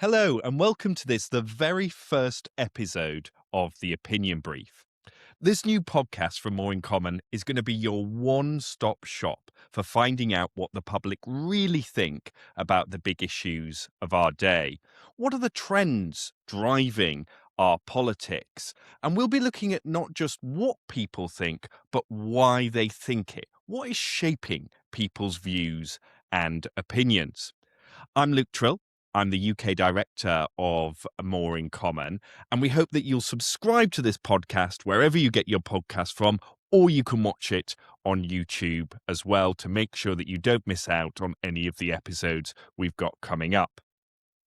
Hello, and welcome to the very first episode of The Opinion Brief. This new podcast from More in Common is going to be your one-stop shop for finding out what the public really think about the big issues of our day. What are the trends driving our politics? And we'll be looking at not just what people think, but why they think it. What is shaping people's views and opinions? I'm Luke Tryl. I'm the UK director of More in Common, and we hope that you'll subscribe to this podcast wherever you get your podcast from, or you can watch it on YouTube as well to make sure that you don't miss out on any of the episodes we've got coming up.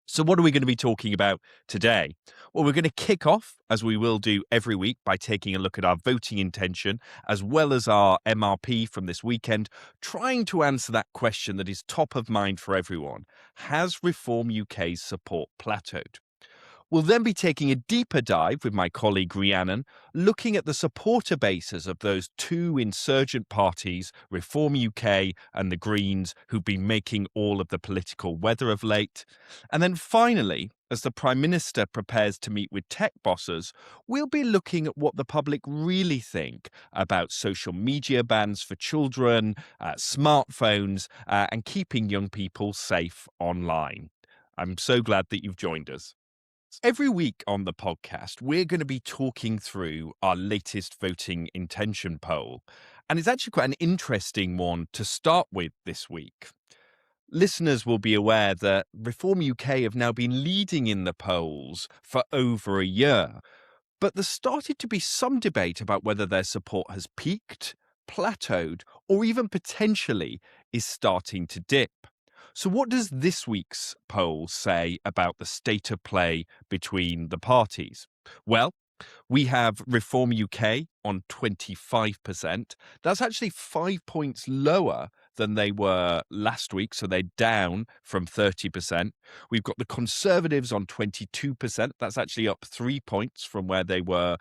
So what are we going to be talking about today? Well, we're going to kick off, as we will do every week, by taking a look at our voting intention, as well as our MRP from this weekend, trying to answer that question that is top of mind for everyone. Has Reform UK's support plateaued? We'll then be taking a deeper dive with my colleague Rhiannon, looking at the supporter bases of those two insurgent parties, Reform UK and the Greens, who've been making all of the political weather of late. And then finally, as the Prime Minister prepares to meet with tech bosses, we'll be looking at what the public really think about social media bans for children, smartphones, and keeping young people safe online. I'm so glad that you've joined us. Every week on the podcast, we're going to be talking through our latest voting intention poll. And it's actually quite an interesting one to start with this week. Listeners will be aware that Reform UK have now been leading in the polls for over a year. But there started to be some debate about whether their support has peaked, plateaued, or even potentially is starting to dip. So what does this week's poll say about the state of play between the parties? Well, we have Reform UK on 25%. That's actually 5 points lower than they were last week, so they're down from 30%. We've got the Conservatives on 22%. That's actually up 3 points from where they were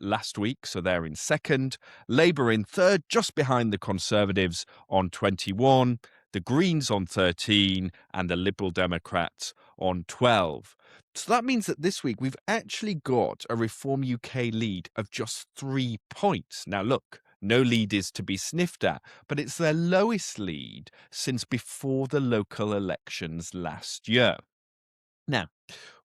last week, so they're in second. Labour in third, just behind the Conservatives on 21%. The Greens on 13, and the Liberal Democrats on 12. So that means that this week we've actually got a Reform UK lead of just 3 points. Now look, no lead is to be sniffed at, but it's their lowest lead since before the local elections last year. Now,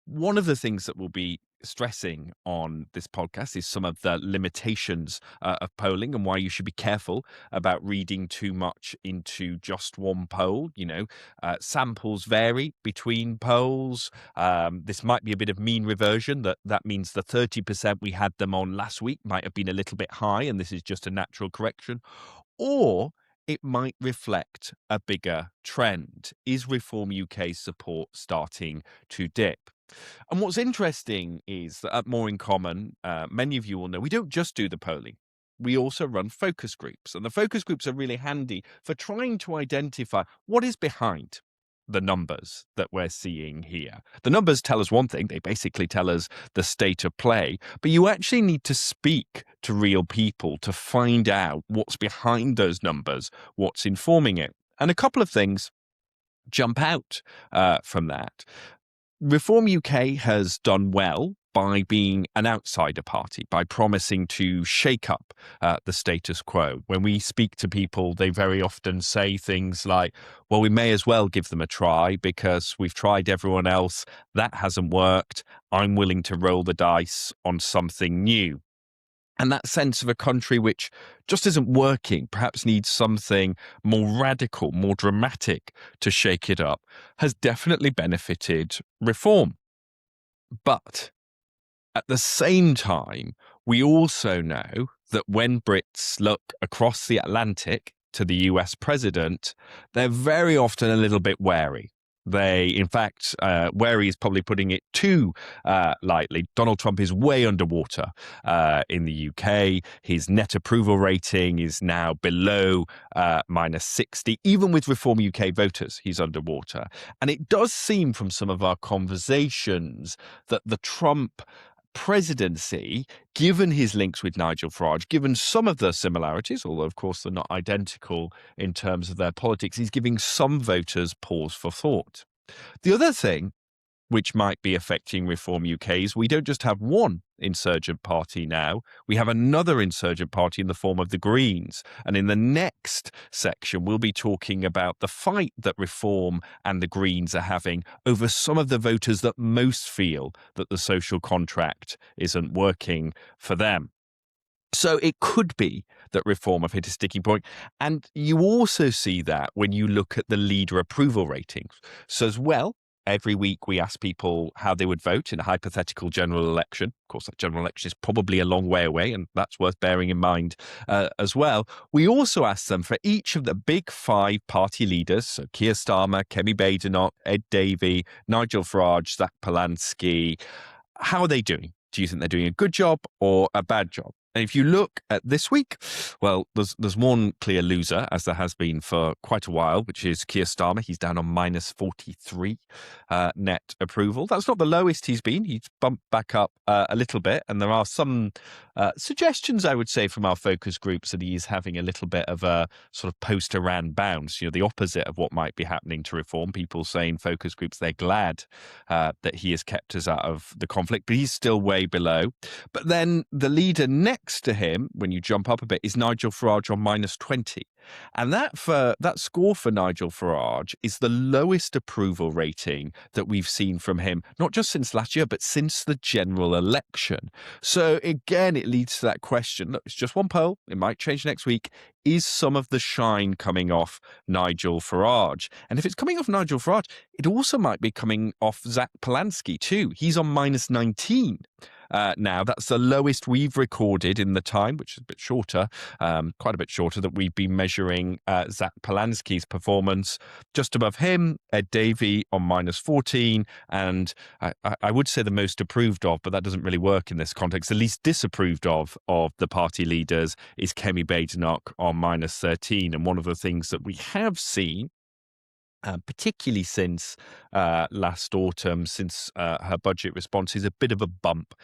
one of the things that we'll be stressing on this podcast is some of the limitations of polling and why you should be careful about reading too much into just one poll. Samples vary between polls. This might be a bit of mean reversion. That means the 30% we had them on last week might have been a little bit high, and this is just a natural correction. Or it might reflect a bigger trend. Is Reform UK's support starting to dip? And what's interesting is that at More in Common, many of you will know, we don't just do the polling. We also run focus groups. And the focus groups are really handy for trying to identify what is behind the numbers that we're seeing here. The numbers tell us one thing. They basically tell us the state of play. But you actually need to speak to real people to find out what's behind those numbers, what's informing it. And a couple of things jump out from that. Reform UK has done well by being an outsider party, by promising to shake up the status quo. When we speak to people, they very often say things like, well, we may as well give them a try because we've tried everyone else. That hasn't worked. I'm willing to roll the dice on something new. And that sense of a country which just isn't working, perhaps needs something more radical, more dramatic to shake it up, has definitely benefited Reform. But at the same time, we also know that when Brits look across the Atlantic to the US president, they're very often a little bit wary. In fact, wary is probably putting it too lightly. Donald Trump is way underwater in the UK. His net approval rating is now below minus 60. Even with Reform UK voters, he's underwater. And it does seem from some of our conversations that the Trump presidency, given his links with Nigel Farage, given some of the similarities, although of course they're not identical in terms of their politics, is giving some voters pause for thought. The other thing which might be affecting Reform UK is we don't just have one insurgent party now, we have another insurgent party in the form of the Greens. And in the next section, we'll be talking about the fight that Reform and the Greens are having over some of the voters that most feel that the social contract isn't working for them. So it could be that Reform have hit a sticking point. And you also see that when you look at the leader approval ratings. So as well, every week we ask people how they would vote in a hypothetical general election. Of course, that general election is probably a long way away, and that's worth bearing in mind as well. We also ask them for each of the big five party leaders, so Keir Starmer, Kemi Badenoch, Ed Davey, Nigel Farage, Zack Polanski, how are they doing? Do you think they're doing a good job or a bad job? And if you look at this week, well, there's one clear loser, as there has been for quite a while, which is Keir Starmer. He's down on minus 43 net approval. That's not the lowest he's been. He's bumped back up a little bit. And there are some suggestions, I would say, from our focus groups that he is having a little bit of a sort of post-Iran bounce, the opposite of what might be happening to Reform. People saying focus groups, they're glad that he has kept us out of the conflict, but he's still way below. But then the leader next to him, when you jump up a bit, is Nigel Farage on minus 20. And that score for Nigel Farage is the lowest approval rating that we've seen from him, not just since last year, but since the general election. So again, it leads to that question. Look, it's just one poll. It might change next week. Is some of the shine coming off Nigel Farage? And if it's coming off Nigel Farage, it also might be coming off Zack Polanski too. He's on minus 19. Now, that's the lowest we've recorded in the time, which is a bit shorter, quite a bit shorter, that we've been measuring Zack Polanski's performance. Just above him, Ed Davey on minus 14, and I would say the most approved of, but that doesn't really work in this context. The least disapproved of the party leaders is Kemi Badenoch on minus 13. And one of the things that we have seen, particularly since last autumn, since her budget response, is a bit of a bump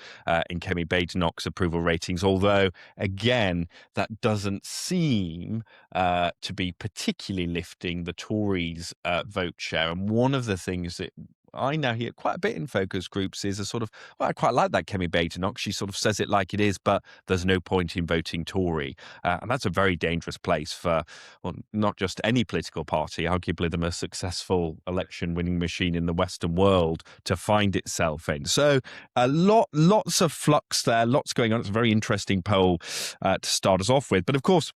in Kemi Badenoch's approval ratings, although, again, that doesn't seem to be particularly lifting the Tories' vote share. And one of the things that I now hear quite a bit in focus groups is a sort of, well, I quite like that Kemi Badenoch. She sort of says it like it is, but there's no point in voting Tory. And that's a very dangerous place for, well, not just any political party, arguably the most successful election winning machine in the Western world, to find itself in. So lots of flux there, lots going on. It's a very interesting poll to start us off with. But of course,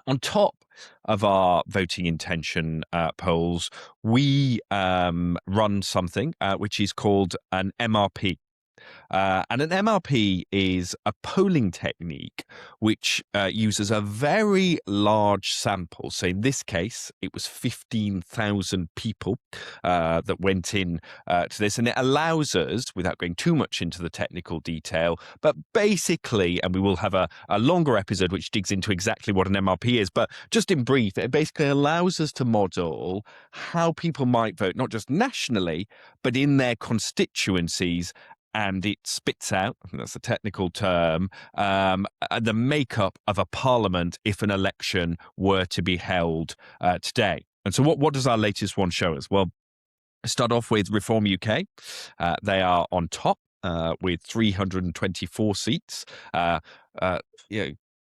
on top of our voting intention polls, we run something which is called an MRP. And an MRP is a polling technique which uses a very large sample. So in this case, it was 15,000 people that went in to this. And it allows us, without going too much into the technical detail, but basically, and we will have a longer episode which digs into exactly what an MRP is, but just in brief, it basically allows us to model how people might vote, not just nationally, but in their constituencies. And it spits out, I think that's a technical term, the makeup of a parliament if an election were to be held today. And so what does our latest one show us? Well, start off with Reform UK. They are on top with 324 seats.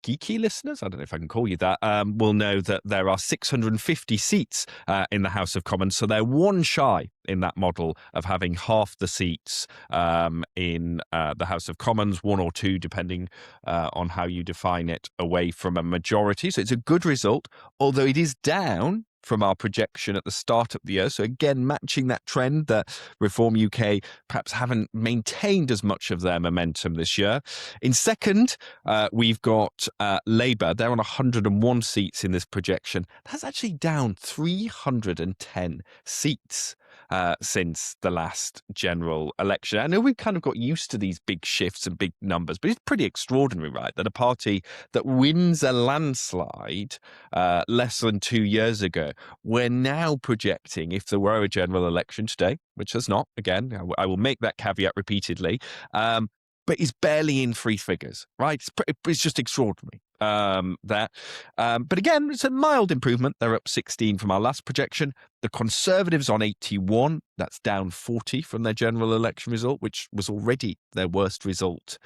Geeky listeners, I don't know if I can call you that, will know that there are 650 seats in the House of Commons. So they're one shy in that model of having half the seats in the House of Commons, one or two, depending on how you define it, away from a majority. So it's a good result, although it is down from our projection at the start of the year. So again, matching that trend that Reform UK perhaps haven't maintained as much of their momentum this year. In second, we've got Labour. They're on 101 seats in this projection. That's actually down 310 seats since the last general election. I know we've kind of got used to these big shifts and big numbers, but it's pretty extraordinary, right, that a party that wins a landslide less than 2 years ago, we're now projecting, if there were a general election today, which there's not, again, I will make that caveat repeatedly, but is barely in three figures, right? It's just extraordinary. there. But again, it's a mild improvement. They're up 16 from our last projection. The Conservatives on 81. That's down 40 from their general election result, which was already their worst result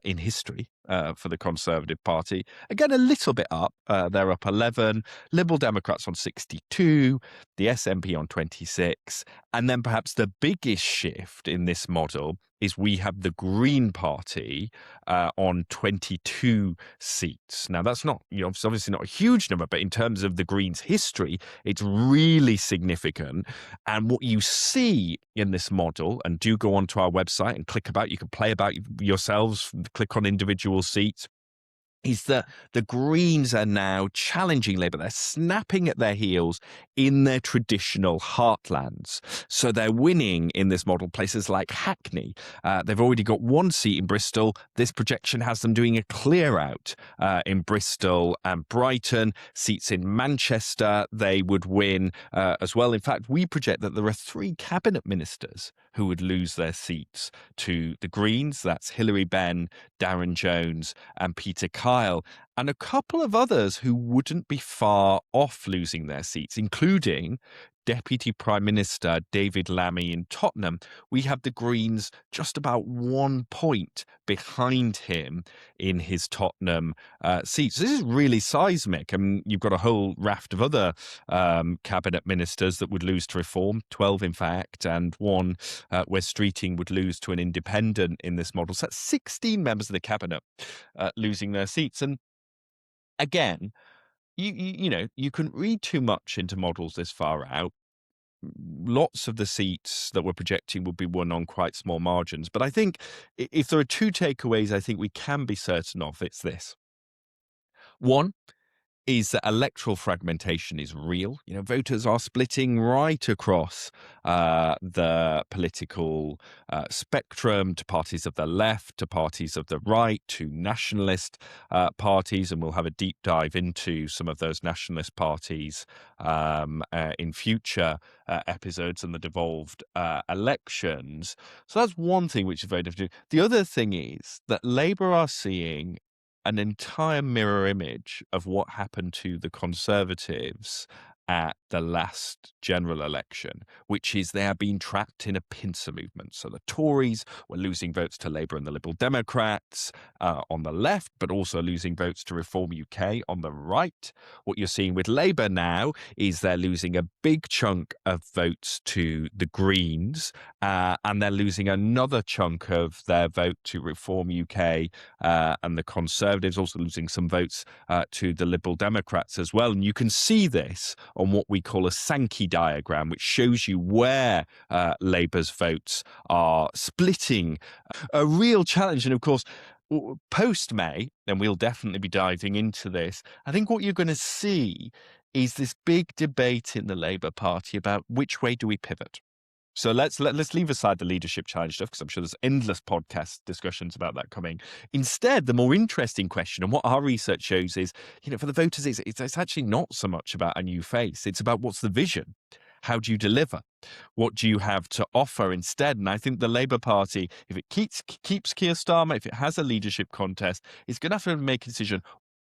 in history for the Conservative Party. Again, a little bit up. They're up 11. Liberal Democrats on 62. The SNP on 26. And then perhaps the biggest shift in this model is we have the Green Party on 22 seats. Now, that's not, it's obviously not a huge number, but in terms of the Greens' history, it's really significant. And what you see in this model, and do go onto our website and click about, you can play about yourselves, click on individual seats, is that the Greens are now challenging Labour. They're snapping at their heels in their traditional heartlands. So they're winning in this model places like Hackney. They've already got one seat in Bristol. This projection has them doing a clear out in Bristol and Brighton. Seats in Manchester they would win as well. In fact, we project that there are 3 cabinet ministers who would lose their seats to the Greens. That's Hilary Benn, Darren Jones and Peter Kyle, and a couple of others who wouldn't be far off losing their seats, including Deputy Prime Minister David Lammy in Tottenham. We have the Greens just about 1 point behind him in his Tottenham seat. So this is really seismic. I mean, you've got a whole raft of other cabinet ministers that would lose to Reform, 12 in fact, and one where Streeting would lose to an independent in this model. So that's 16 members of the cabinet losing their seats. And again, you can read too much into models this far out. Lots of the seats that we're projecting will be won on quite small margins. But I think if there are 2 takeaways I think we can be certain of, it's this. One is that electoral fragmentation is real. Voters are splitting right across the political spectrum, to parties of the left, to parties of the right, to nationalist parties, and we'll have a deep dive into some of those nationalist parties in future episodes and the devolved elections. So that's one thing which is very difficult. The other thing is that Labour are seeing an entire mirror image of what happened to the Conservatives at the last general election, which is they are being trapped in a pincer movement. So the Tories were losing votes to Labour and the Liberal Democrats on the left, but also losing votes to Reform UK on the right. What you're seeing with Labour now is they're losing a big chunk of votes to the Greens, and they're losing another chunk of their vote to Reform UK, and the Conservatives also losing some votes to the Liberal Democrats as well. And you can see this on what we call a Sankey diagram, which shows you where Labour's votes are splitting. A real challenge. And of course, post-May, and we'll definitely be diving into this, I think what you're going to see is this big debate in the Labour Party about which way do we pivot. So let's leave aside the leadership challenge stuff, because I'm sure there's endless podcast discussions about that coming. Instead, the more interesting question, and what our research shows is, for the voters, it's actually not so much about a new face. It's about what's the vision. How do you deliver? What do you have to offer instead? And I think the Labour Party, if it keeps Keir Starmer, if it has a leadership contest, it's going to have to make a decision.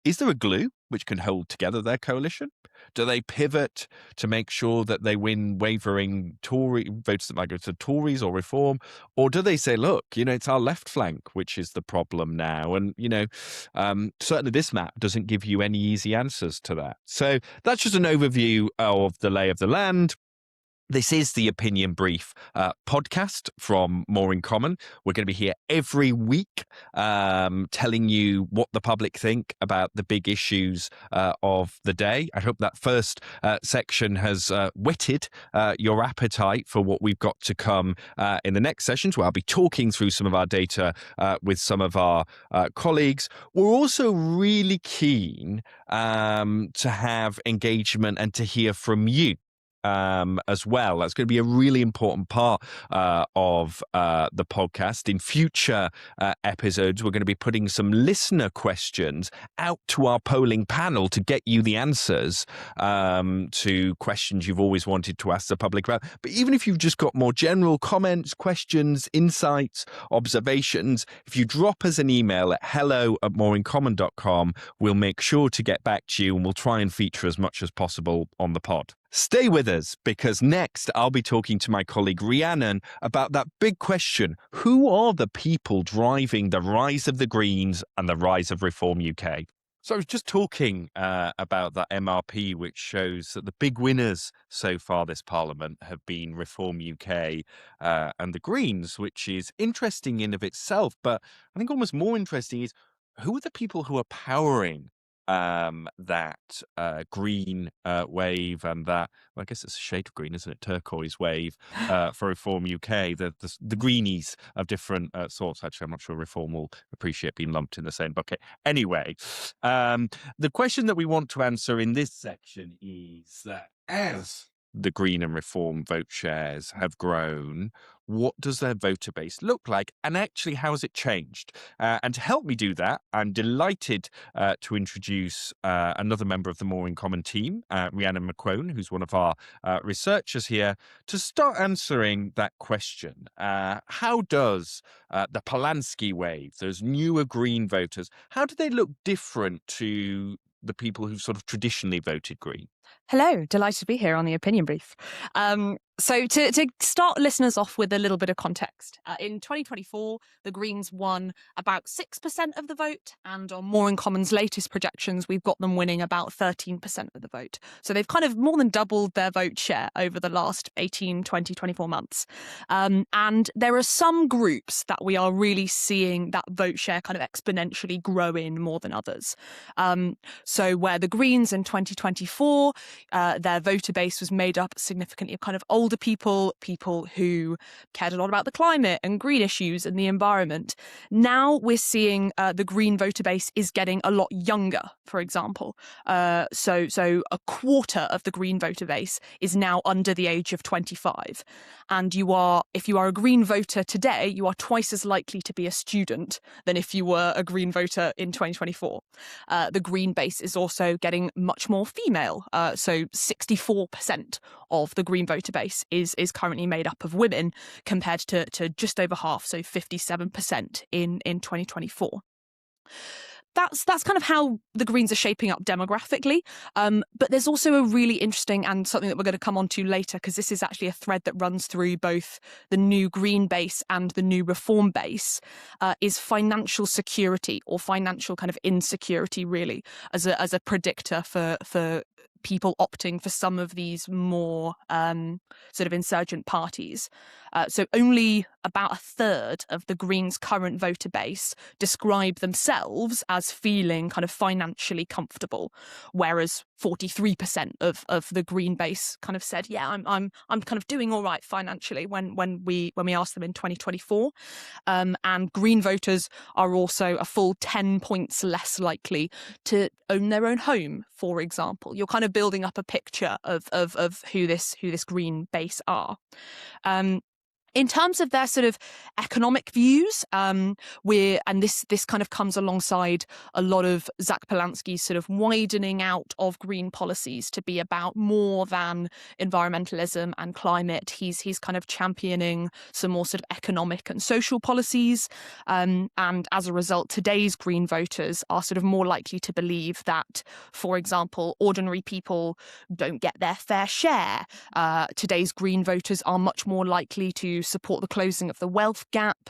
Is there a glue which can hold together their coalition? Do they pivot to make sure that they win wavering Tory votes that might go to Tories or Reform? Or do they say, look, it's our left flank which is the problem now? And, certainly this map doesn't give you any easy answers to that. So that's just an overview of the lay of the land. This is the Opinion Brief podcast from More in Common. We're going to be here every week telling you what the public think about the big issues of the day. I hope that first section has whetted your appetite for what we've got to come in the next sessions, where I'll be talking through some of our data with some of our colleagues. We're also really keen to have engagement and to hear from you. as well. That's going to be a really important part of the podcast. In future episodes, we're going to be putting some listener questions out to our polling panel to get you the answers to questions you've always wanted to ask the public about. But even if you've just got more general comments, questions, insights, observations, if you drop us an email at hello@moreincommon.com, we'll make sure to get back to you and we'll try and feature as much as possible on the pod. Stay with us, because next I'll be talking to my colleague Rhiannon about that big question: who are the people driving the rise of the Greens and the rise of Reform UK? So I was just talking about that MRP, which shows that the big winners so far this Parliament have been Reform UK and the Greens, which is interesting in of itself. But I think almost more interesting is, who are the people who are powering that green wave and that, well, I guess it's a shade of green, isn't it? Turquoise wave for Reform UK, the greenies of different sorts. Actually, I'm not sure Reform will appreciate being lumped in the same bucket. Anyway, the question that we want to answer in this section is that as the Green and Reform vote shares have grown, what does their voter base look like? And actually, how has it changed? And to help me do that, I'm delighted to introduce another member of the More in Common team, Rhiannon McQuone, who's one of our researchers here, to start answering that question. How does the Polanski wave, those newer Green voters, how do they look different to the people who've sort of traditionally voted Green? Hello, delighted to be here on the Opinion Brief. So to start listeners off with a little bit of context, in 2024, the Greens won about 6% of the vote, and on More in Common's latest projections, we've got them winning about 13% of the vote. So they've kind of more than doubled their vote share over the last 18, 20, 24 months. And there are some groups that we are really seeing that vote share kind of exponentially grow in more than others. So where the Greens in 2024, their voter base was made up significantly of kind of older people who cared a lot about the climate and green issues and the environment. Now we're seeing the Green voter base is getting a lot younger, for example. So a quarter of the Green voter base is now under the age of 25. And if you are a Green voter today, you are twice as likely to be a student than if you were a Green voter in 2024. The Green base is also getting much more female. So 64% of the Green voter base is currently made up of women, compared to just over half, so 57% in 2024. That's kind of how the Greens are shaping up demographically. But there's also a really interesting, and something that we're going to come on to later, because this is actually a thread that runs through both the new Green base and the new Reform base, is financial security, or financial kind of insecurity, really, as a predictor for people opting for some of these more sort of insurgent parties. So only about a third of the Greens' current voter base describe themselves as feeling kind of financially comfortable, whereas 43% of the Green base kind of said, yeah, I'm kind of doing all right financially when we asked them in 2024. And Green voters are also a full 10 points less likely to own their own home, for example. You're kind of building up a picture of who this Green base are. In terms of their sort of economic views, and this kind of comes alongside a lot of Zack Polanski's sort of widening out of green policies to be about more than environmentalism and climate. He's kind of championing some more sort of economic and social policies, and as a result, today's Green voters are sort of more likely to believe that, for example, ordinary people don't get their fair share. Today's Green voters are much more likely to support the closing of the wealth gap,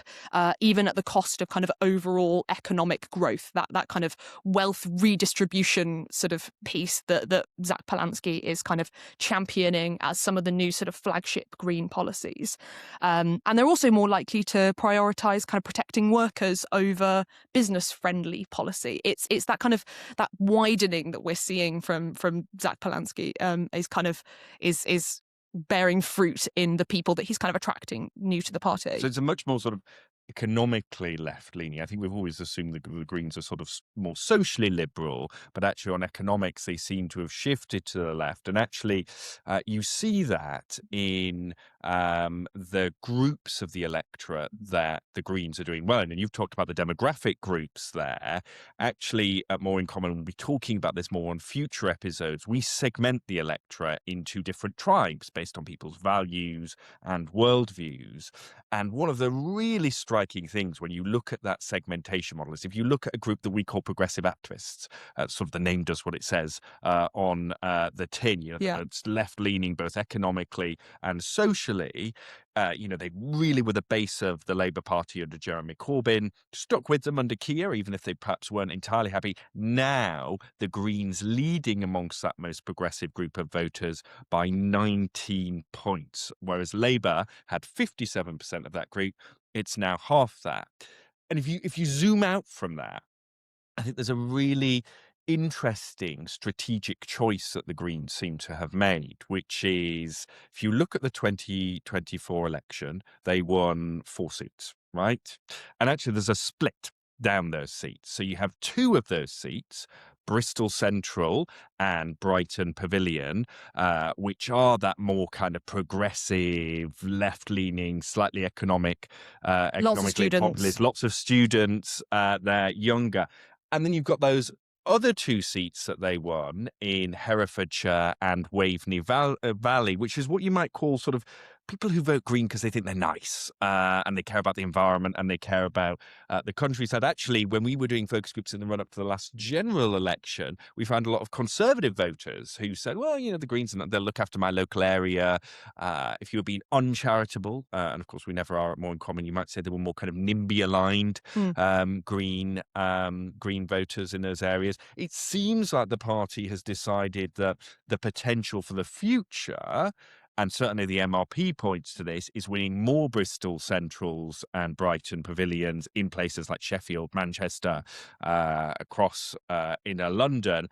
even at the cost of kind of overall economic growth, that kind of wealth redistribution sort of piece that Zack Polanski is kind of championing as some of the new sort of flagship Green policies. And they're also more likely to prioritise kind of protecting workers over business-friendly policy. It's that kind of that widening that we're seeing from Zack Polanski is bearing fruit in the people that he's kind of attracting new to the party. So it's a much more sort of economically left-leaning. I think we've always assumed the Greens are sort of more socially liberal, but actually on economics, they seem to have shifted to the left. And actually, you see that in the groups of the electorate that the Greens are doing well in. And you've talked about the demographic groups there. Actually, at More in Common, we'll be talking about this more on future episodes. We segment the electorate into different tribes based on people's values and worldviews. And one of the really striking things when you look at that segmentation model is if you look at a group that we call progressive activists, sort of the name does what it says on the tin, Yeah. it's left-leaning both economically and socially. They really were the base of the Labour Party under Jeremy Corbyn, stuck with them under Keir, even if they perhaps weren't entirely happy. Now, the Greens leading amongst that most progressive group of voters by 19 points, whereas Labour had 57% of that group. It's now half that. And if you zoom out from that, I think there's a really interesting strategic choice that the Greens seem to have made, which is if you look at the 2024 election, they won 4 seats, right? And actually, there's a split down those seats. So you have 2 of those seats, Bristol Central and Brighton Pavilion, which are that more kind of progressive, left-leaning, slightly economically populist, lots of students, they're younger. And then you've got those other 2 seats that they won in Herefordshire and Waveney Valley, which is what you might call sort of people who vote Green because they think they're nice and they care about the environment and they care about the countryside. Actually, when we were doing focus groups in the run-up to the last general election, we found a lot of Conservative voters who said, well, the Greens, they'll look after my local area. If you were being uncharitable, and of course we never are at More in Common, you might say they were more kind of NIMBY-aligned Green voters in those areas. It seems like the party has decided that the potential for the future, and certainly the MRP points to this, is winning more Bristol Centrals and Brighton Pavilions in places like Sheffield, Manchester, across inner London,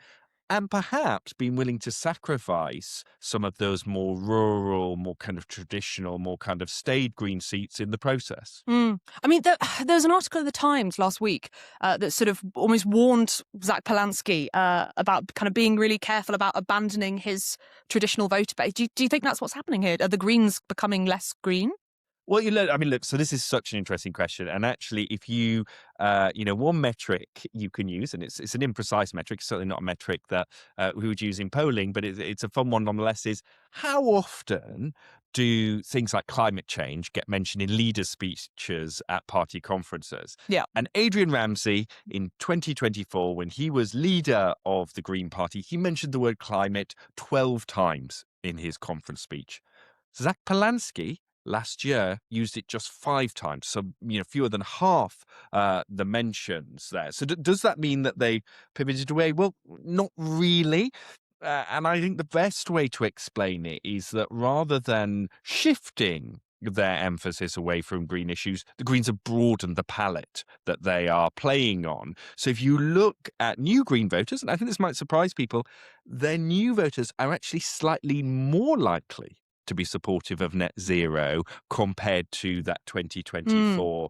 and perhaps being willing to sacrifice some of those more rural, more kind of traditional, more kind of staid Green seats in the process. I mean, there was an article in the Times last week that sort of almost warned Zack Polanski about kind of being really careful about abandoning his traditional voter base. Do you think that's what's happening here? Are the Greens becoming less green? Well, look, so this is such an interesting question. And actually, if you, one metric you can use, and it's an imprecise metric, certainly not a metric that we would use in polling, but it's a fun one nonetheless, is how often do things like climate change get mentioned in leaders' speeches at party conferences? Yeah. And Adrian Ramsey in 2024, when he was leader of the Green Party, he mentioned the word climate 12 times in his conference speech. Zack Polanski last year used it just 5 times, so fewer than half the mentions there. So does that mean that they pivoted away? Well, not really. And I think the best way to explain it is that rather than shifting their emphasis away from green issues, the Greens have broadened the palette that they are playing on. So if you look at new Green voters, and I think this might surprise people, their new voters are actually slightly more likely to be supportive of net zero compared to that 2024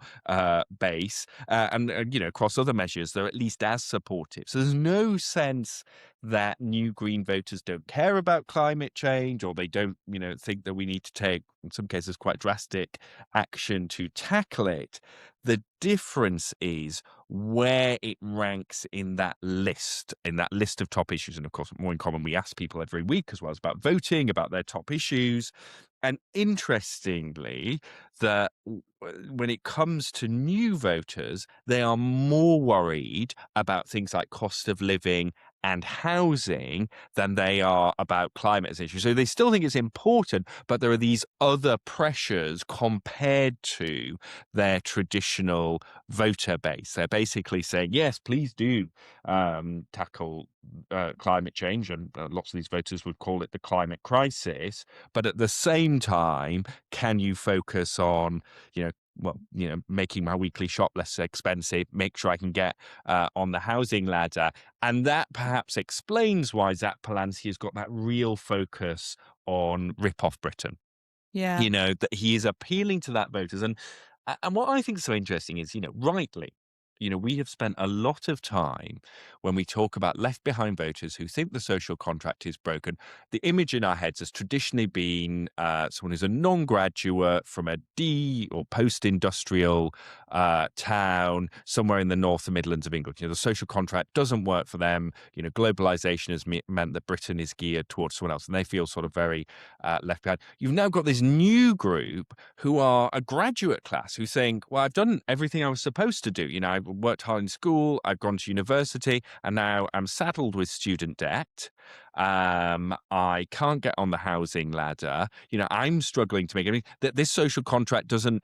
base. And across other measures, they're at least as supportive. So there's no sense that new Green voters don't care about climate change, or they don't, think that we need to take, in some cases, quite drastic action to tackle it. The difference is where it ranks in that list of top issues. And of course, More in Common, we ask people every week as well as about voting, about their top issues. And interestingly, that when it comes to new voters, they are more worried about things like cost of living and housing than they are about climate as an issue. So they still think it's important, but there are these other pressures compared to their traditional voter base. They're basically saying, yes, please do tackle climate change, and lots of these voters would call it the climate crisis. But at the same time, can you focus on, making my weekly shop less expensive, make sure I can get on the housing ladder? And that perhaps explains why Zack Polanski has got that real focus on rip-off Britain. Yeah. That he is appealing to that voters. And And what I think is so interesting is, rightly, we have spent a lot of time when we talk about left behind voters who think the social contract is broken. The image in our heads has traditionally been someone who's a non-graduate from a D or post-industrial town somewhere in the North and Midlands of England. The social contract doesn't work for them. Globalization has meant that Britain is geared towards someone else, and they feel sort of very left behind. You've now got this new group who are a graduate class who think, well, I've done everything I was supposed to do. I've worked hard in school, I've gone to university, and now I'm saddled with student debt. I can't get on the housing ladder. I'm struggling to make it. That this social contract doesn't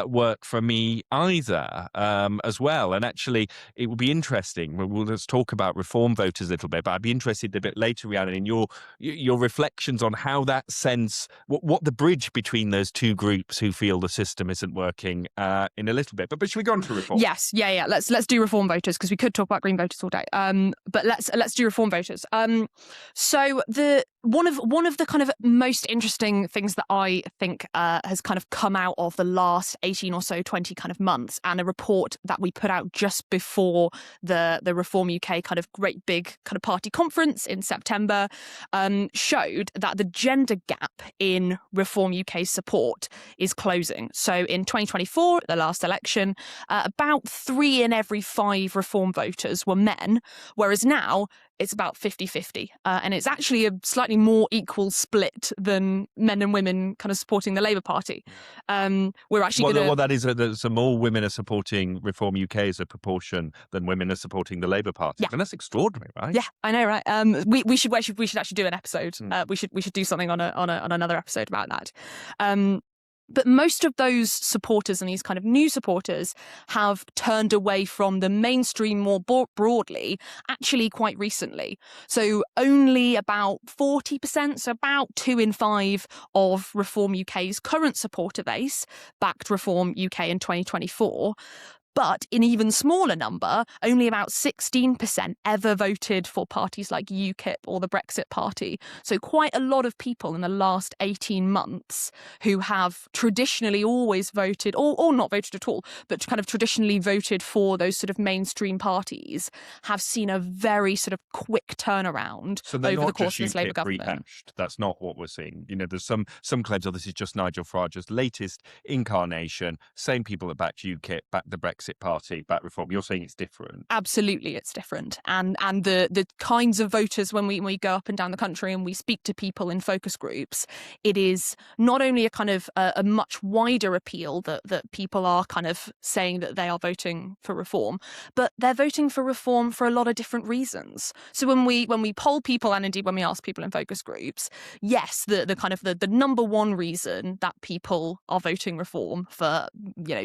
work for me either, as well. And actually, it will be interesting. Let's talk about reform voters a little bit, but I'd be interested a bit later, Rhiannon, in your reflections on how that sense, what the bridge between those two groups who feel the system isn't working in a little bit. But should we go on to reform? Yes, yeah. Let's do reform voters, because we could talk about Green voters all day. But let's do reform voters. So one of the kind of most interesting things that I think has kind of come out of the last 18 or so, 20 kind of months, and a report that we put out just before the Reform UK kind of great big kind of party conference in September, showed that the gender gap in Reform UK's support is closing. So in 2024, the last election, about 3 in every 5 Reform voters were men, whereas now it's about 50-50. And it's actually a slightly more equal split than men and women kind of supporting the Labour Party. We're actually well, that is that more women are supporting Reform UK as a proportion than women are supporting the Labour Party. Yeah. And that's extraordinary, right? Yeah, I know, right? We should actually do an episode. We should do something on another episode about that. But most of those supporters and these kind of new supporters have turned away from the mainstream more broadly, actually quite recently. So only about 40%, so about 2 in 5 of Reform UK's current supporter base backed Reform UK in 2024. But in even smaller number, only about 16% ever voted for parties like UKIP or the Brexit Party. So quite a lot of people in the last 18 months who have traditionally always voted, or not voted at all, but kind of traditionally voted for those sort of mainstream parties, have seen a very sort of quick turnaround over the course of this Labour government. Rehashed. That's not what we're seeing. There's some claims, this is just Nigel Farage's latest incarnation. Same people that backed UKIP, backed the Brexit Party, back Reform. You're saying it's different? Absolutely, it's different. And the kinds of voters, when we go up and down the country and we speak to people in focus groups, it is not only a kind of a much wider appeal that people are kind of saying that they are voting for reform, but they're voting for reform for a lot of different reasons. So when we poll people, and indeed when we ask people in focus groups, yes, the kind of the number one reason that people are voting reform for,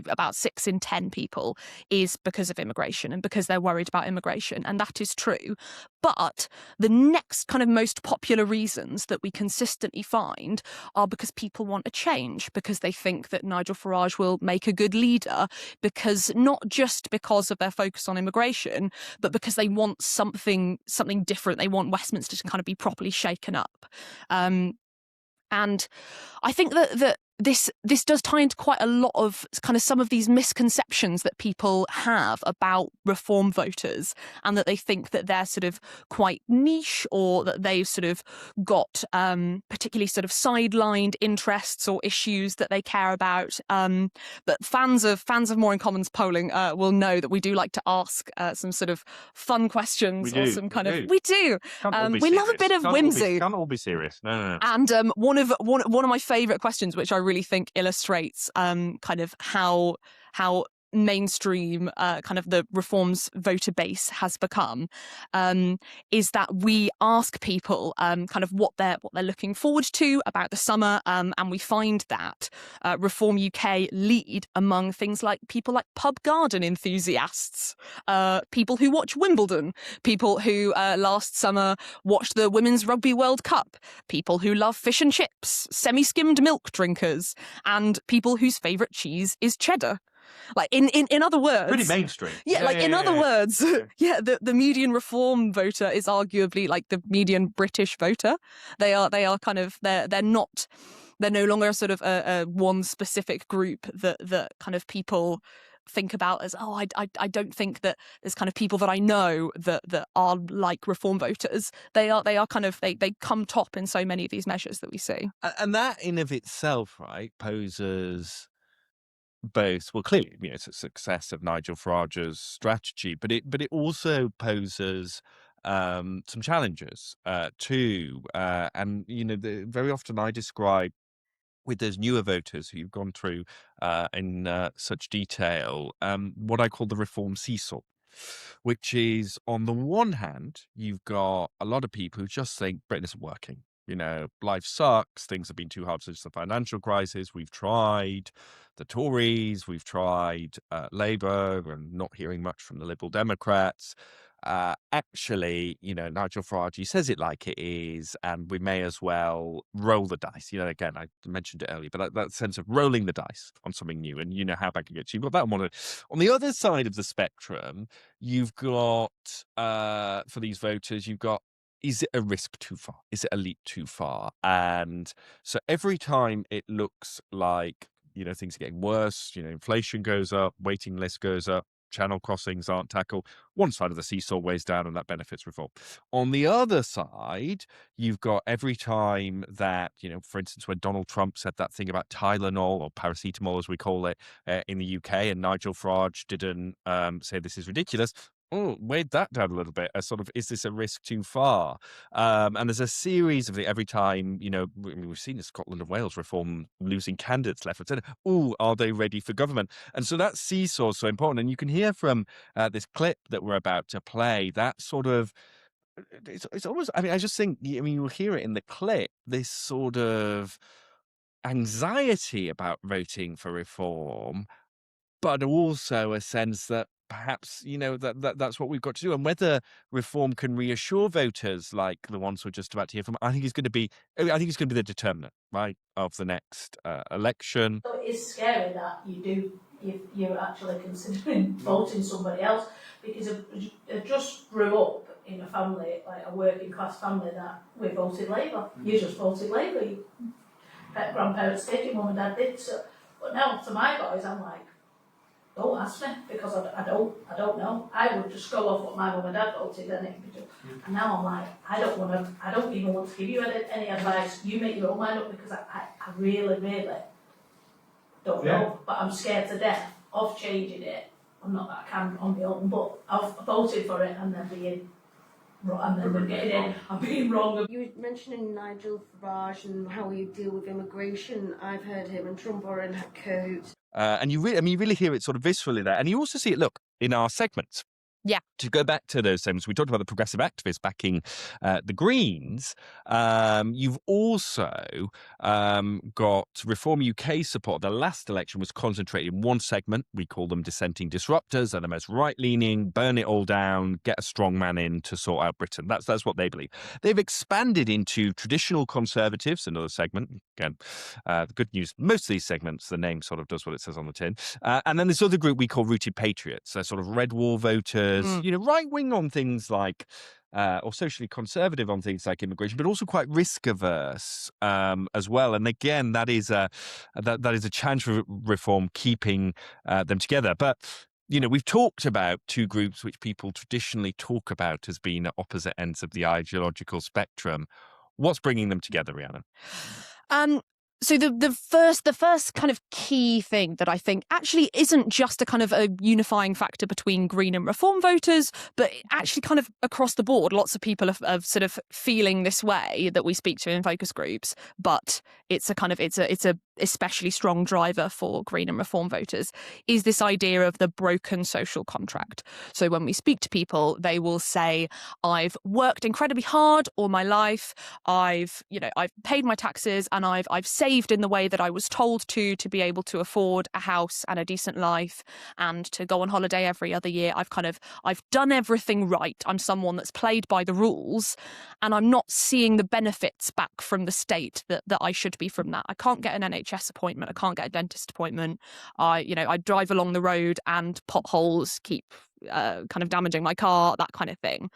about 6 in 10 people, is because of immigration and because they're worried about immigration. And that is true. But the next kind of most popular reasons that we consistently find are because people want a change, because they think that Nigel Farage will make a good leader, because not just because of their focus on immigration, but because they want something different. They want Westminster to kind of be properly shaken up. And I think that this does tie into quite a lot of kind of some of these misconceptions that people have about reform voters, and that they think that they're sort of quite niche, or that they've sort of got particularly sort of sidelined interests or issues that they care about. But fans of More in Common's polling will know that we do like to ask some sort of fun questions, or some kind of we do. We love a bit of whimsy. Can't all be serious. No. And one of my favourite questions, which I really think illustrates kind of how mainstream kind of the reforms voter base has become, is that we ask people kind of what they're looking forward to about the summer, and we find that Reform UK lead among things like people like pub garden enthusiasts, people who watch Wimbledon, people who last summer watched the Women's Rugby World Cup, people who love fish and chips, semi-skimmed milk drinkers, and people whose favourite cheese is cheddar. Like in other words, pretty mainstream. In other words, the median reform voter is arguably like the median British voter. They are kind of they're not they're no longer sort of a one specific group that kind of people think about as, I don't think that there's kind of people that I know that are like reform voters. They are kind of, they come top in so many of these measures that we see. And that in of itself, right, poses both, well, clearly, it's a success of Nigel Farage's strategy, but it also poses some challenges too. And very often I describe with those newer voters who you've gone through in such detail, what I call the reform seesaw, which is, on the one hand, you've got a lot of people who just think Britain isn't working. Life sucks. Things have been too hard since the financial crisis. We've tried the Tories. We've tried Labour, and not hearing much from the Liberal Democrats. Actually, Nigel Farage, he says it like it is, and we may as well roll the dice. Again, I mentioned it earlier, but that sense of rolling the dice on something new, and how bad it gets. You've got that one. On the other side of the spectrum, you've got, for these voters, you've got, is it a risk too far? Is it a leap too far? And so every time it looks like, things are getting worse, inflation goes up, waiting list goes up, channel crossings aren't tackled, one side of the seesaw weighs down and that benefits reform. On the other side, you've got every time that, for instance, when Donald Trump said that thing about Tylenol, or paracetamol as we call it, in the UK, and Nigel Farage didn't say this is ridiculous, weighed that down a little bit. A sort of, is this a risk too far? And there's a series of every time, we've seen in Scotland and Wales reform losing candidates left and centre. Are they ready for government? And so that seesaw is so important. And you can hear from this clip that we're about to play, that sort of, it's almost, I just think, you'll hear it in the clip, this sort of anxiety about voting for reform, but also a sense that perhaps, that's what we've got to do. And whether reform can reassure voters like the ones we're just about to hear from, I think it's going to be the determinant, right, of the next election. So it is scary that you're actually considering voting somebody else, because I just grew up in a family, like a working class family, that we voted Labour. You just voted Labour. Grandparents did, your mum and dad did. So, but now to my boys, I'm like, don't ask me, because I don't know. I would just go off what my mum and dad voted, and and now I'm like, I don't even want to give you any advice. You make your own mind up, because I really, really don't know. But I'm scared to death of changing it. I'm not that I can on my own, but I've voted for it and then being wrong, and then getting in and being wrong. You were mentioning Nigel Farage and how you deal with immigration. I've heard him and Trump are in that coat. And you really hear it sort of viscerally there. And you also see it, look, in our segments. Yeah. To go back to those segments, we talked about the progressive activists backing the Greens. You've also got Reform UK support. The last election was concentrated in one segment. We call them dissenting disruptors. They're the most right-leaning, burn it all down, get a strong man in to sort out Britain. That's what they believe. They've expanded into traditional conservatives, another segment. Again, the good news, most of these segments, the name sort of does what it says on the tin. And then this other group we call rooted patriots. They're sort of red wall voters. Right wing on things like, or socially conservative on things like immigration, but also quite risk averse as well. And again, that is a challenge for reform, keeping them together. But we've talked about two groups which people traditionally talk about as being at opposite ends of the ideological spectrum. What's bringing them together, Rhiannon? So the first kind of key thing that I think actually isn't just a kind of a unifying factor between Green and Reform voters, but actually kind of across the board, lots of people are sort of feeling this way that we speak to in focus groups. But it's a especially strong driver for Green and Reform voters, is this idea of the broken social contract. So when we speak to people, they will say, I've worked incredibly hard all my life. I've paid my taxes, and I've saved in the way that I was told to be able to afford a house and a decent life and to go on holiday every other year. I've done everything right. I'm someone that's played by the rules, and I'm not seeing the benefits back from the state that I should be from that. I can't get an NHS appointment. I can't get a dentist appointment. I drive along the road and potholes keep kind of damaging my car, that kind of thing.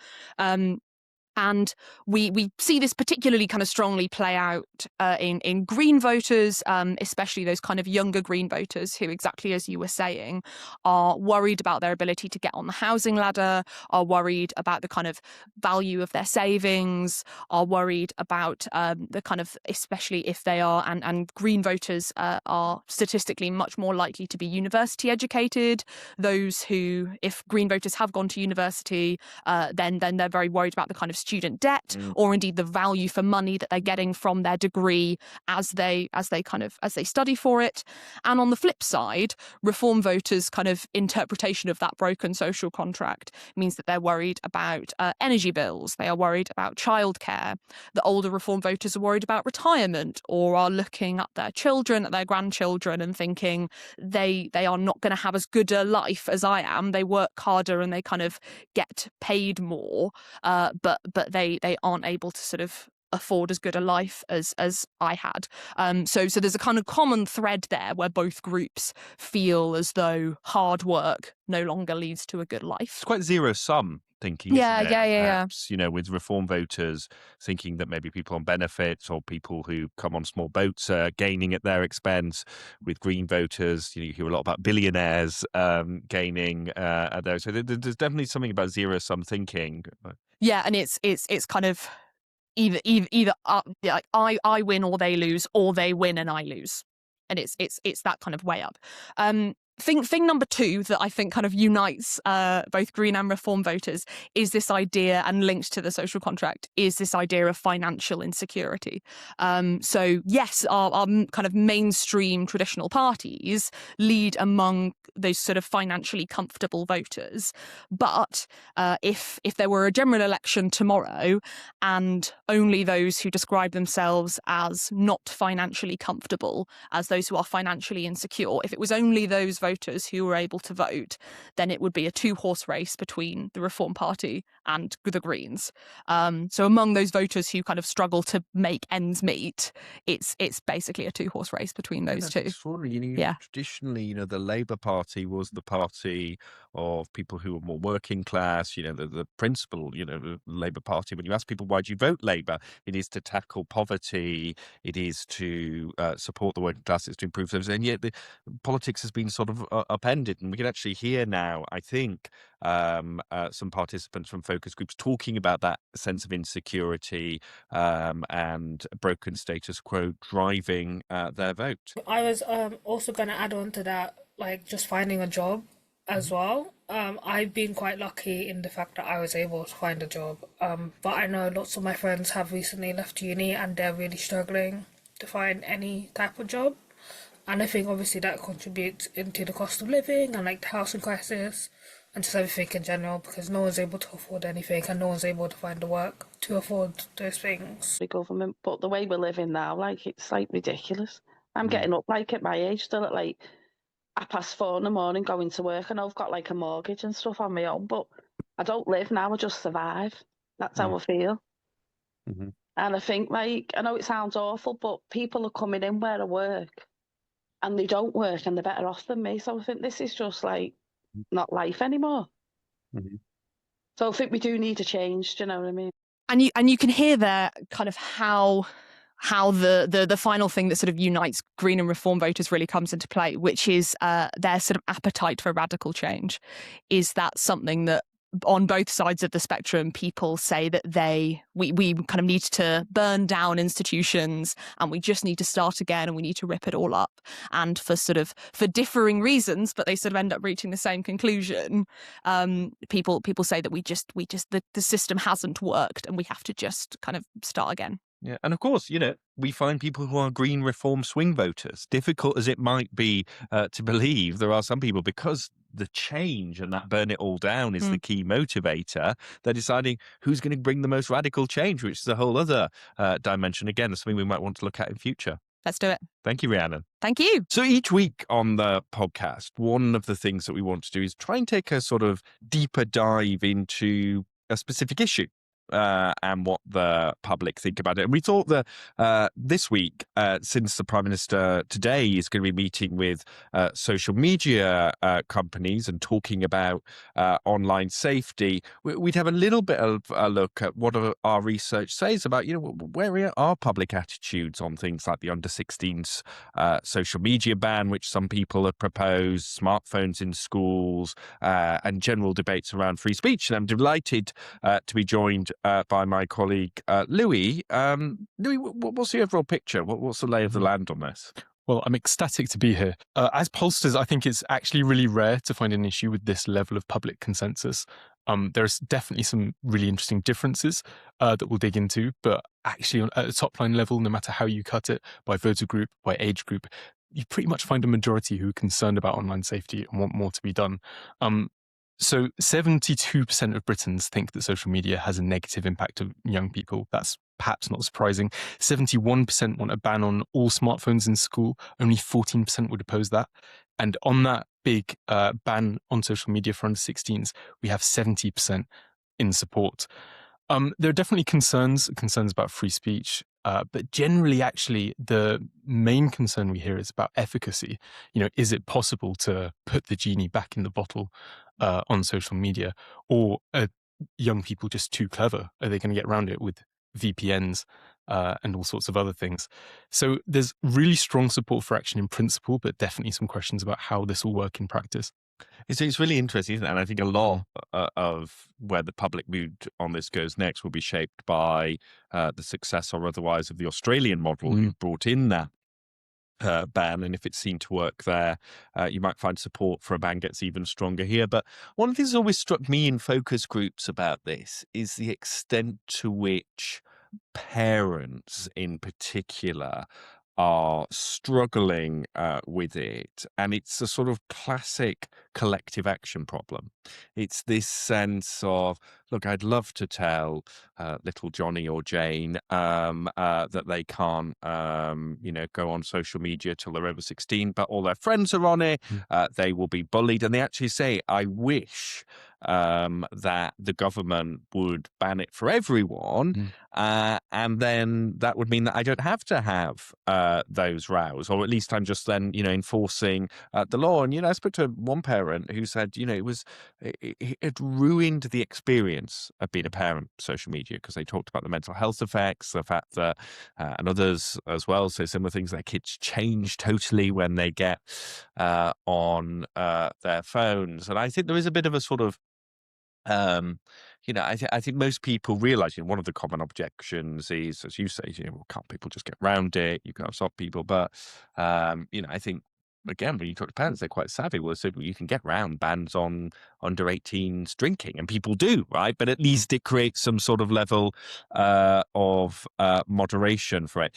And we see this particularly kind of strongly play out in Green voters, especially those kind of younger Green voters who, exactly as you were saying, are worried about their ability to get on the housing ladder, are worried about the kind of value of their savings, are worried about the kind of, especially if they are, and Green voters are statistically much more likely to be university educated. Those who, if Green voters have gone to university, then they're very worried about the kind of student debt, or indeed the value for money that they're getting from their degree as they study for it. And on the flip side, Reform voters' kind of interpretation of that broken social contract means that they're worried about energy bills, they are worried about childcare. The older Reform voters are worried about retirement, or are looking at their children, at their grandchildren, and thinking they are not going to have as good a life as I am. They work harder and they kind of get paid more, but they aren't able to sort of afford as good a life as I had. So there's a kind of common thread there where both groups feel as though hard work no longer leads to a good life. It's quite zero-sum thinking, Yeah, isn't it? yeah. Perhaps, with Reform voters thinking that maybe people on benefits or people who come on small boats are gaining at their expense. With Green voters, you hear a lot about billionaires gaining at those. So there's definitely something about zero-sum thinking. Yeah, and it's kind of either like I win or they lose, or they win and I lose, and it's that kind of way up. Thing number two that I think kind of unites both Green and Reform voters is this idea, and linked to the social contract, is this idea of financial insecurity. So yes, our kind of mainstream traditional parties lead among those sort of financially comfortable voters. But if there were a general election tomorrow and only those who describe themselves as not financially comfortable, as those who are financially insecure, if it was only those voters who were able to vote, then it would be a two-horse race between the Reform Party and the Greens. So among those voters who kind of struggle to make ends meet, it's basically a two-horse race between those two. Extraordinary. Traditionally, the Labour Party was the party of people who were more working class. The principle, the Labour Party, when you ask people, why do you vote Labour? It is to tackle poverty. It is to support the working class. It's to improve services. And yet the politics has been sort of upended. And we can actually hear now, I think, some participants from focus groups talking about that sense of insecurity and broken status quo driving their vote. I was also going to add on to that, like just finding a job as well. I've been quite lucky in the fact that I was able to find a job. But I know lots of my friends have recently left uni and they're really struggling to find any type of job. And I think obviously that contributes into the cost of living and like the housing crisis and just everything in general, because no one's able to afford anything and no one's able to find the work to afford those things. The government, but the way we're living now, like it's like ridiculous. I'm getting up like at my age still at like 4:30 in the morning going to work, and I've got like a mortgage and stuff on my own, but I don't live now, I just survive. That's how I feel. And I think, like, I know it sounds awful, but people are coming in where I work and they don't work and they're better off than me. So I think this is just like not life anymore. So I think we do need a change, do you know what I mean? And you can hear there kind of how the final thing that sort of unites Green and Reform voters really comes into play, which is their sort of appetite for radical change. Is that something that on both sides of the spectrum, people say that we kind of need to burn down institutions and we just need to start again and we need to rip it all up. And for differing reasons, but they sort of end up reaching the same conclusion. People say that the system hasn't worked and we have to just kind of start again. Yeah, and of course, we find people who are Green Reform swing voters. Difficult as it might be to believe, there are some people, because the change and that burn it all down is the key motivator, they're deciding who's going to bring the most radical change, which is a whole other dimension. Again, something we might want to look at in future. Let's do it. Thank you, Rhiannon. Thank you. So each week on the podcast, one of the things that we want to do is try and take a sort of deeper dive into a specific issue. and what the public think about it. And we thought that this week, since the Prime Minister today is going to be meeting with social media companies and talking about online safety, we'd have a little bit of a look at what our research says about, where are public attitudes on things like the under-16s social media ban, which some people have proposed, smartphones in schools, and general debates around free speech. And I'm delighted to be joined by my colleague Louis. Louis, what's the overall picture? What's the lay of the land on this? Well, I'm ecstatic to be here. As pollsters, I think it's actually really rare to find an issue with this level of public consensus. There's definitely some really interesting differences that we'll dig into, but actually at a top line level, no matter how you cut it, by voter group, by age group, you pretty much find a majority who are concerned about online safety and want more to be done. So 72% of Britons think that social media has a negative impact on young people. That's perhaps not surprising. 71% want a ban on all smartphones in school. Only 14% would oppose that. And on that big ban on social media for under-16s, we have 70% in support. There are definitely concerns about free speech, but generally, actually, the main concern we hear is about efficacy. Is it possible to put the genie back in the bottle on social media, or are young people just too clever? Are they going to get around it with VPNs and all sorts of other things? So there's really strong support for action in principle, but definitely some questions about how this will work in practice. It's really interesting, isn't it? And I think a lot of where the public mood on this goes next will be shaped by the success or otherwise of the Australian model who brought in that ban. And if it's seen to work there, you might find support for a ban gets even stronger here. But one of the things that always struck me in focus groups about this is the extent to which parents in particular are struggling with it. And it's a sort of classic collective action problem. It's this sense of, look, I'd love to tell little Johnny or Jane that they can't, go on social media till they're over 16, but all their friends are on it. They will be bullied. And they actually say, I wish that the government would ban it for everyone. And then that would mean that I don't have to have those rows, or at least I'm just then, enforcing the law. And, I spoke to one parent who said, it had ruined the experience of being a parent, social media, because they talked about the mental health effects, the fact that, and others as well, so similar things, their kids change totally when they get on their phones. And I think there is a bit of a sort of, I think most people realize, one of the common objections is, as you say, can't people just get around it? You can't stop people. But, I think, again, when you talk to parents, they're quite savvy. Well, so you can get around bans on under 18s drinking, and people do, right? But at least it creates some sort of level of moderation for it.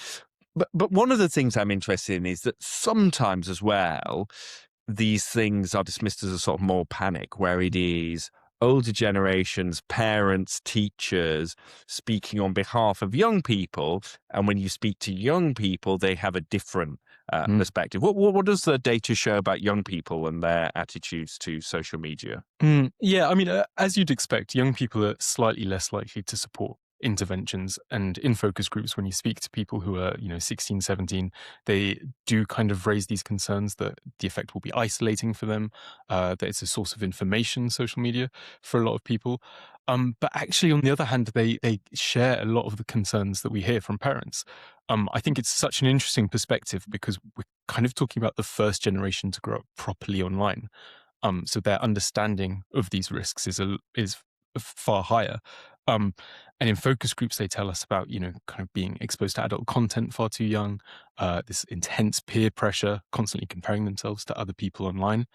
But one of the things I'm interested in is that sometimes as well, these things are dismissed as a sort of moral panic, where it is older generations, parents, teachers speaking on behalf of young people. And when you speak to young people, they have a different perspective. What does the data show about young people and their attitudes to social media? Yeah, I mean, as you'd expect, young people are slightly less likely to support interventions. And in focus groups, when you speak to people who are, 16, 17, they do kind of raise these concerns that the effect will be isolating for them, that it's a source of information, social media, for a lot of people. But actually, on the other hand, they share a lot of the concerns that we hear from parents. I think it's such an interesting perspective because we're kind of talking about the first generation to grow up properly online. So their understanding of these risks is far higher. And in focus groups, they tell us about, kind of being exposed to adult content far too young, this intense peer pressure, constantly comparing themselves to other people online.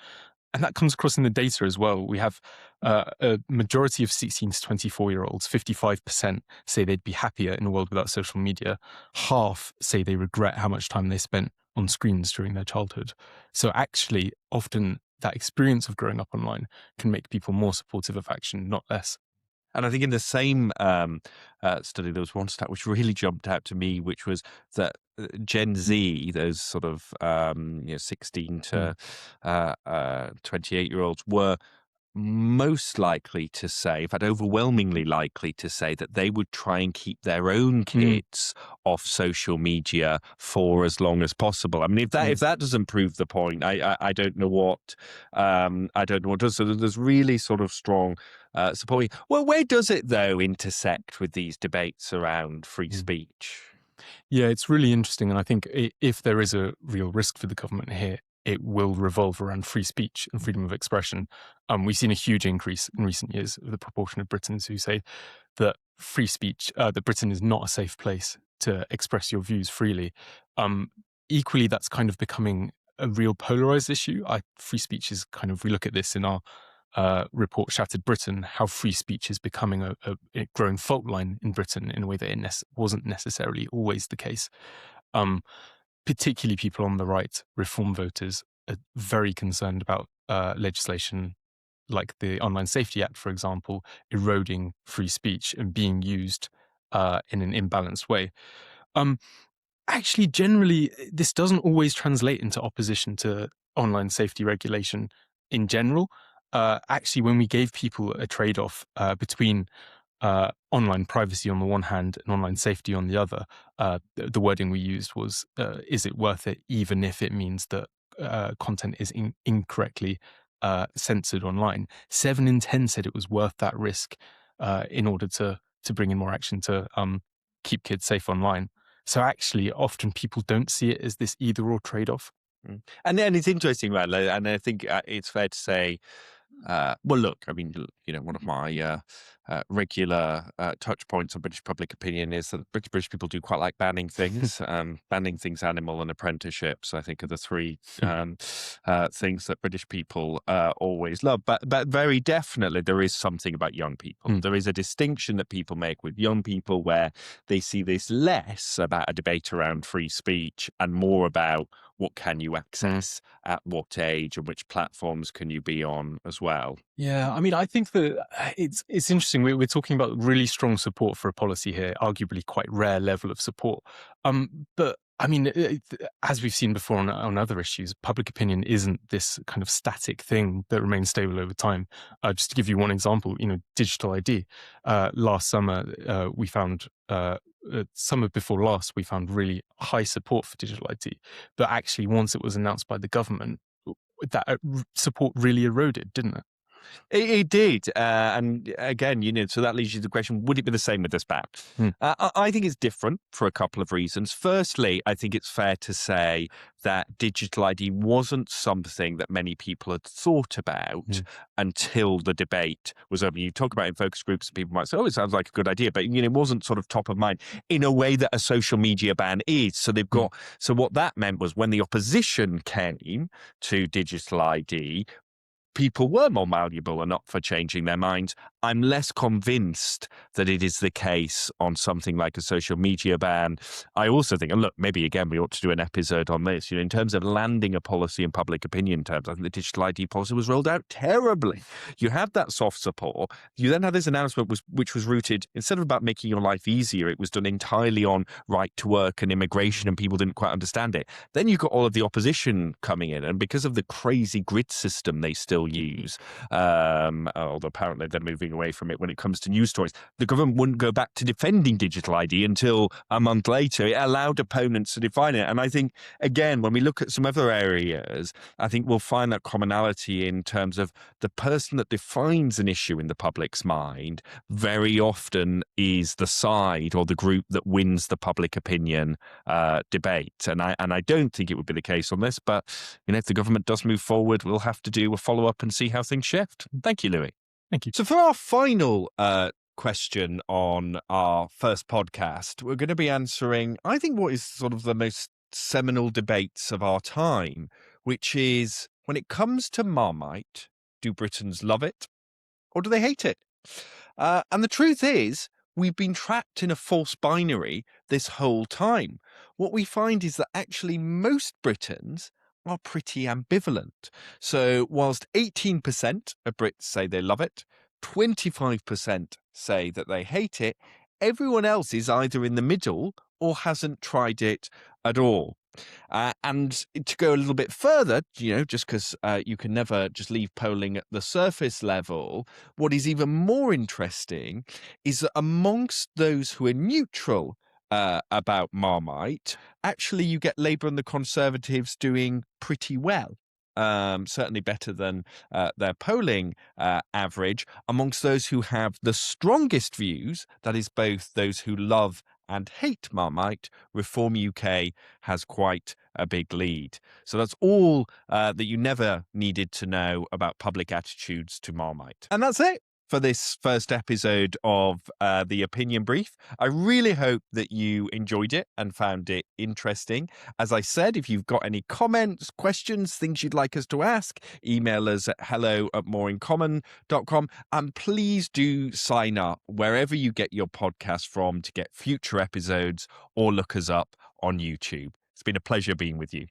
And that comes across in the data as well. We have a majority of 16 to 24-year-olds, 55%, say they'd be happier in a world without social media. Half say they regret how much time they spent on screens during their childhood. So actually, often that experience of growing up online can make people more supportive of action, not less. And I think in the same study, there was one stat which really jumped out to me, which was that Gen Z, those sort of 16 to 28-year-olds, were most likely to say, in fact, overwhelmingly likely to say that they would try and keep their own kids off social media for as long as possible. I mean, if that doesn't prove the point, I don't know what does. So there's really sort of strong support. Well, where does it though intersect with these debates around free speech? Yeah, it's really interesting. And I think if there is a real risk for the government here, it will revolve around free speech and freedom of expression. We've seen a huge increase in recent years of the proportion of Britons who say that free speech, that Britain is not a safe place to express your views freely. Equally, that's kind of becoming a real polarized issue. Free speech is kind of, we look at this in our report Shattered Britain, how free speech is becoming a growing fault line in Britain in a way that it wasn't necessarily always the case. Particularly people on the right, reform voters, are very concerned about legislation like the Online Safety Act, for example, eroding free speech and being used in an imbalanced way. Actually, generally, this doesn't always translate into opposition to online safety regulation in general. Actually, when we gave people a trade-off between online privacy on the one hand and online safety on the other, the wording we used was, is it worth it, even if it means that content is incorrectly censored online? 7 in 10 said it was worth that risk in order to bring in more action to keep kids safe online. So actually, often people don't see it as this either-or trade-off. And then it's interesting, right? And I think it's fair to say, well, look, I mean, one of my regular touch points on British public opinion is that British people do quite like banning things. Banning things, animal and apprenticeships, I think, are the three things that British people always love. But very definitely there is something about young people. There is a distinction that people make with young people where they see this less about a debate around free speech and more about what can you access, at what age, and which platforms can you be on as well. Yeah, I mean, I think that it's interesting. We're talking about really strong support for a policy here, arguably quite rare level of support. But I mean, as we've seen before on other issues, public opinion isn't this kind of static thing that remains stable over time. Just to give you one example, digital ID. Last summer, we found summer before last, we found really high support for digital ID. But actually, once it was announced by the government, that support really eroded, didn't it? It did. And again, so that leads you to the question, would it be the same with this ban? I think it's different for a couple of reasons. Firstly, I think it's fair to say that digital ID wasn't something that many people had thought about until the debate was over. You talk about in focus groups, people might say, oh, it sounds like a good idea, but it wasn't sort of top of mind in a way that a social media ban is. So they've got, so what that meant was when the opposition came to digital ID, people were more malleable and up for changing their minds. I'm less convinced that it is the case on something like a social media ban. I also think, and look, maybe again, we ought to do an episode on this, in terms of landing a policy in public opinion terms. I think the digital ID policy was rolled out terribly. You had that soft support. You then had this announcement which was rooted, instead of about making your life easier, it was done entirely on right to work and immigration, and people didn't quite understand it. Then you got all of the opposition coming in, and because of the crazy grid system they still use, although apparently they're moving away from it when it comes to news stories, the government wouldn't go back to defending digital ID until a month later. It allowed opponents to define it. And I think, again, when we look at some other areas, I think we'll find that commonality in terms of the person that defines an issue in the public's mind very often is the side or the group that wins the public opinion debate. And I don't think it would be the case on this, but if the government does move forward, we'll have to do a follow-up and see how things shift. Thank you, Louis. Thank you. So for our final question on our first podcast, we're going to be answering, I think, what is sort of the most seminal debates of our time, which is, when it comes to Marmite, do Britons love it or do they hate it? And the truth is, we've been trapped in a false binary this whole time. What we find is that actually most Britons are pretty ambivalent. So whilst 18% of Brits say they love it, 25% say that they hate it, everyone else is either in the middle or hasn't tried it at all. And to go a little bit further, just because you can never just leave polling at the surface level, what is even more interesting is that amongst those who are neutral about Marmite, actually you get Labour and the Conservatives doing pretty well. Certainly better than their polling average. Amongst those who have the strongest views, that is both those who love and hate Marmite, Reform UK has quite a big lead. So that's all that you never needed to know about public attitudes to Marmite. And that's it for this first episode of the Opinion Brief. I really hope that you enjoyed it and found it interesting. As I said, if you've got any comments, questions, things you'd like us to ask, email us at hello@moreincommon.com. And please do sign up wherever you get your podcast from to get future episodes, or look us up on YouTube. It's been a pleasure being with you.